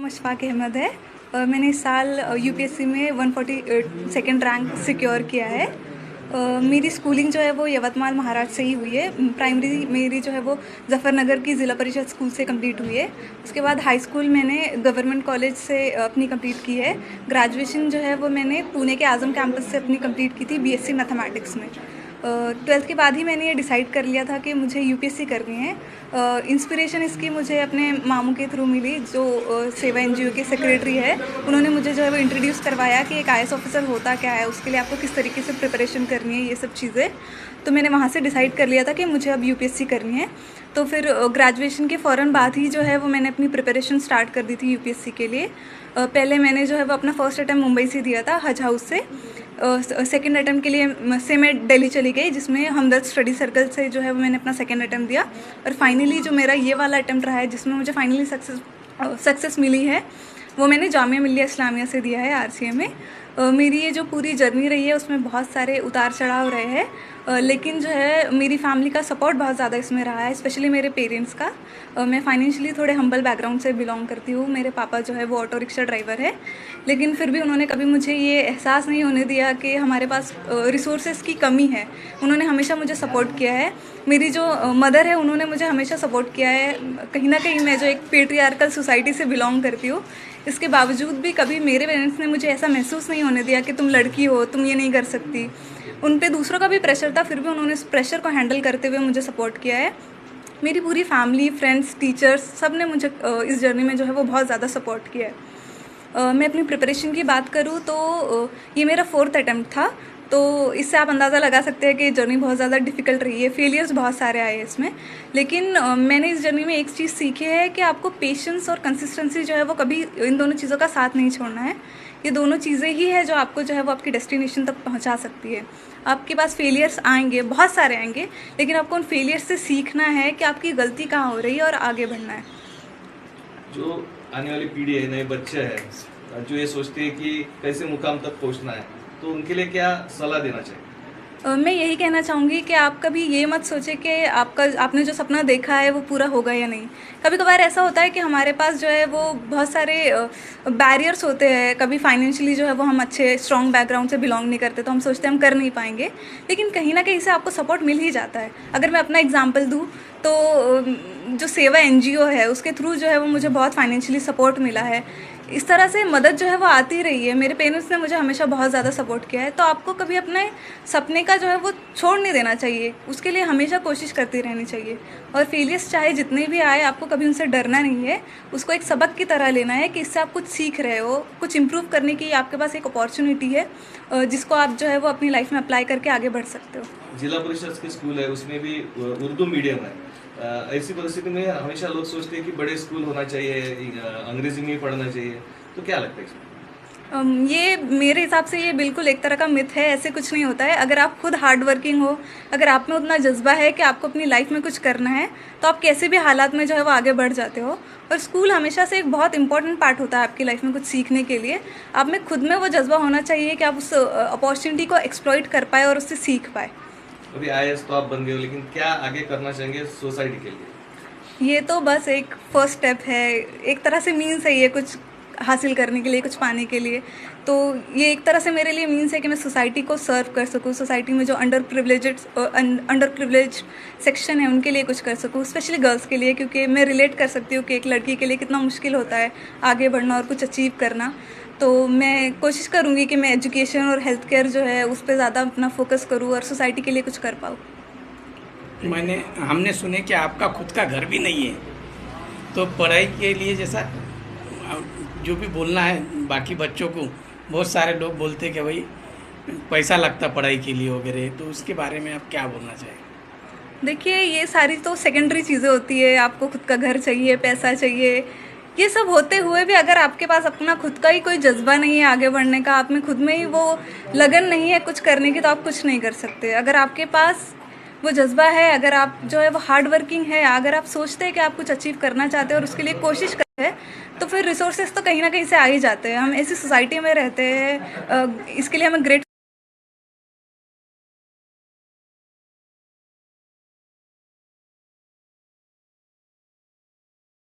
अशफाक अहमद है। मैंने इस साल यूपीएससी में 140 सेकेंड रैंक सिक्योर किया है। मेरी स्कूलिंग जो है वो यवतमाल महाराज से ही हुई है। प्राइमरी मेरी जो है वो जफ़रनगर की ज़िला परिषद स्कूल से कंप्लीट हुई है। उसके बाद हाई स्कूल मैंने गवर्नमेंट कॉलेज से अपनी कंप्लीट की है। ग्रेजुएशन जो है वो मैंने पुणे के आज़म कैंपस से अपनी कंप्लीट की थी बीएससी मैथमेटिक्स में। 12th के बाद ही मैंने ये डिसाइड कर लिया था कि मुझे यूपीएससी करनी है। इंस्पिरेशन इसकी मुझे अपने मामू के थ्रू मिली, जो सेवा एनजीओ के सेक्रेटरी है। उन्होंने मुझे जो है वो इंट्रोड्यूस करवाया कि एक आईएएस ऑफिसर होता क्या है, उसके लिए आपको किस तरीके से प्रिपरेशन करनी है, ये सब चीज़ें। तो मैंने वहाँ से डिसाइड कर लिया था कि मुझे अब यूपीएससी करनी है। तो फिर ग्रेजुएशन के फ़ौरन बाद ही जो है वो मैंने अपनी प्रिपरेशन स्टार्ट कर दी थी यूपीएससी के लिए। पहले मैंने जो है वो अपना फर्स्ट अटैम्प्ट मुंबई से दिया था, हज हाउस से। सेकेंड अटैम्प्ट के लिए से मैं दिल्ली चली गई, जिसमें हमदर्द स्टडी सर्कल से जो है वो मैंने अपना सेकेंड अटैम्प्ट दिया। और फाइनली जो मेरा ये वाला अटैम्प्ट रहा है, जिसमें मुझे फाइनली सक्सेस मिली है, वो मैंने जामिया मिल्लिया इस्लामिया से दिया है, आरसीए में। मेरी ये जो पूरी जर्नी रही है उसमें बहुत सारे उतार चढ़ाव रहे हैं, लेकिन जो है मेरी फैमिली का सपोर्ट बहुत ज़्यादा इसमें रहा है, स्पेशली मेरे पेरेंट्स का। मैं फाइनेंशियली थोड़े हम्बल बैकग्राउंड से बिलोंग करती हूँ। मेरे पापा जो है वो ऑटो रिक्शा ड्राइवर है, लेकिन फिर भी उन्होंने कभी मुझे ये एहसास नहीं होने दिया कि हमारे पास रिसोर्सेज की कमी है। उन्होंने हमेशा मुझे सपोर्ट किया है। मेरी जो मदर है, उन्होंने मुझे हमेशा सपोर्ट किया है। कहीं ना कहीं मैं जो एक पेट्रियार्कल सोसाइटी से बिलोंग करती हूँ, इसके बावजूद भी कभी मेरे पेरेंट्स ने मुझे ऐसा महसूस नहीं होने दिया कि तुम लड़की हो, तुम ये नहीं कर सकती। उन पे दूसरों का भी प्रेशर था, फिर भी उन्होंने इस प्रेशर को हैंडल करते हुए मुझे सपोर्ट किया है। मेरी पूरी फैमिली, फ्रेंड्स, टीचर्स, सब ने मुझे इस जर्नी में जो है वो बहुत ज़्यादा सपोर्ट किया है। मैं अपनी प्रिपरेशन की बात करूँ तो ये मेरा 4th अटैम्प्ट था, तो इससे आप अंदाज़ा लगा सकते हैं कि जर्नी बहुत ज़्यादा डिफ़िकल्ट रही है। फेलियर्स बहुत सारे आए इसमें, लेकिन मैंने इस जर्नी में एक चीज़ सीखी है कि आपको पेशेंस और कंसिस्टेंसी जो है वो कभी इन दोनों चीज़ों का साथ नहीं छोड़ना है। ये दोनों चीज़ें ही है जो आपको जो है वो आपकी डेस्टिनेशन तक पहुंचा सकती है। आपके पास फेलियर्स आएंगे, बहुत सारे आएंगे, लेकिन आपको उन फेलियर्स से सीखना है कि आपकी गलती कहाँ हो रही है और आगे बढ़ना है। जो आने वाली पीढ़ी है, नए बच्चे हैं जो ये सोचते हैं कि कैसे मुकाम तक पहुंचना है, तो उनके लिए क्या सलाह देना चाहिए? मैं यही कहना चाहूँगी कि आप कभी ये मत सोचें कि आपने जो सपना देखा है वो पूरा होगा या नहीं। कभी कभार ऐसा होता है कि हमारे पास जो है वो बहुत सारे बैरियर्स होते हैं। कभी फाइनेंशियली जो है वो हम अच्छे स्ट्रॉन्ग बैकग्राउंड से बिलोंग नहीं करते, तो हम सोचते हैं हम कर नहीं पाएंगे, लेकिन कहीं ना कहीं से आपको सपोर्ट मिल ही जाता है। अगर मैं अपना एग्जाम्पल दूँ तो जो सेवा एनजीओ है, उसके थ्रू जो है वो मुझे बहुत फाइनेंशियली सपोर्ट मिला है। इस तरह से मदद जो है वो आती रही है। मेरे पेरेंट्स ने मुझे हमेशा बहुत ज़्यादा सपोर्ट किया है। तो आपको कभी अपने सपने का जो है वो छोड़ नहीं देना चाहिए, उसके लिए हमेशा कोशिश करती रहनी चाहिए। और फेलियर्स चाहे जितने भी आए, आपको कभी उनसे डरना नहीं है। उसको एक सबक की तरह लेना है कि इससे आप कुछ सीख रहे हो, कुछ इम्प्रूव करने की आपके पास एक अपॉर्चुनिटी है, जिसको आप जो है वो अपनी लाइफ में अप्लाई करके आगे बढ़ सकते हो। जिला परिषद के स्कूल है, उसमें भी उर्दू मीडियम है। ऐसी परिस्थिति में हमेशा लोग सोचते हैं कि बड़े स्कूल होना चाहिए, अंग्रेजी में ही पढ़ना चाहिए, तो क्या लगता है इसमें? ये मेरे हिसाब से ये बिल्कुल एक तरह का मिथ है। ऐसे कुछ नहीं होता है। अगर आप खुद हार्ड वर्किंग हो, अगर आप में उतना जज्बा है कि आपको अपनी लाइफ में कुछ करना है, तो आप कैसे भी हालात में जो है वो आगे बढ़ जाते हो। और स्कूल हमेशा से एक बहुत इंपॉर्टेंट पार्ट होता है आपकी लाइफ में कुछ सीखने के लिए। आप में खुद में वो जज्बा होना चाहिए कि आप उस अपॉर्चुनिटी को एक्सप्लॉइट कर पाए और उससे सीख पाए। अभी आईएएस तो आप बन गए हो, लेकिन क्या आगे करना चाहेंगे सोसाइटी के लिए? ये तो बस एक फर्स्ट स्टेप है, एक तरह से मीन्स है ये कुछ हासिल करने के लिए, कुछ पाने के लिए। तो ये एक तरह से मेरे लिए मीन्स है कि मैं सोसाइटी को सर्व कर सकूँ, सोसाइटी में जो अंडर प्रिविलेज्ड सेक्शन है उनके लिए कुछ कर सकूँ, स्पेशली गर्ल्स के लिए, क्योंकि मैं रिलेट कर सकती हूँ कि एक लड़की के लिए कितना मुश्किल होता है आगे बढ़ना और कुछ अचीव करना। तो मैं कोशिश करूँगी कि मैं एजुकेशन और हेल्थ केयर जो है उस पर ज़्यादा अपना फोकस करूँ और सोसाइटी के लिए कुछ कर पाऊँ। हमने सुने कि आपका खुद का घर भी नहीं है, तो पढ़ाई के लिए जैसा जो भी बोलना है बाकी बच्चों को, बहुत सारे लोग बोलते हैं कि भाई पैसा लगता पढ़ाई के लिए वगैरह, तो उसके बारे में आप क्या बोलना चाहेंगे? देखिए, ये सारी तो सेकेंडरी चीज़ें होती है। आपको खुद का घर चाहिए, पैसा चाहिए, ये सब होते हुए भी अगर आपके पास अपना खुद का ही कोई जज्बा नहीं है आगे बढ़ने का, आप में खुद में ही वो लगन नहीं है कुछ करने की, तो आप कुछ नहीं कर सकते। अगर आपके पास वो जज्बा है, अगर आप जो है वो हार्ड वर्किंग है, अगर आप सोचते हैं कि आप कुछ अचीव करना चाहते हैं और उसके लिए कोशिश करते हैं, तो फिर रिसोर्सेज तो कहीं ना कहीं से आ ही जाते हैं। हम ऐसी सोसाइटी में रहते हैं, इसके लिए हमें ग्रेट